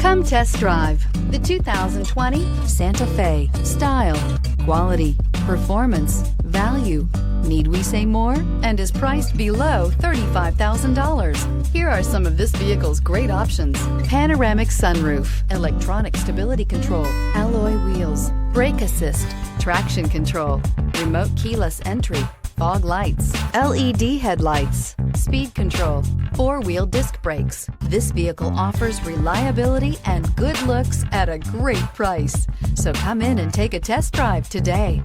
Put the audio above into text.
Come test drive the 2020 Santa Fe. Style, quality, performance, value. Need we say more? And is priced below $35,000. Here are some of this vehicle's great options: panoramic sunroof, electronic stability control, alloy wheels, brake assist, traction control, remote keyless entry, fog lights, LED headlights, speed control, four-wheel disc brakes. This vehicle offers reliability and good looks at a great price. So come in and take a test drive today.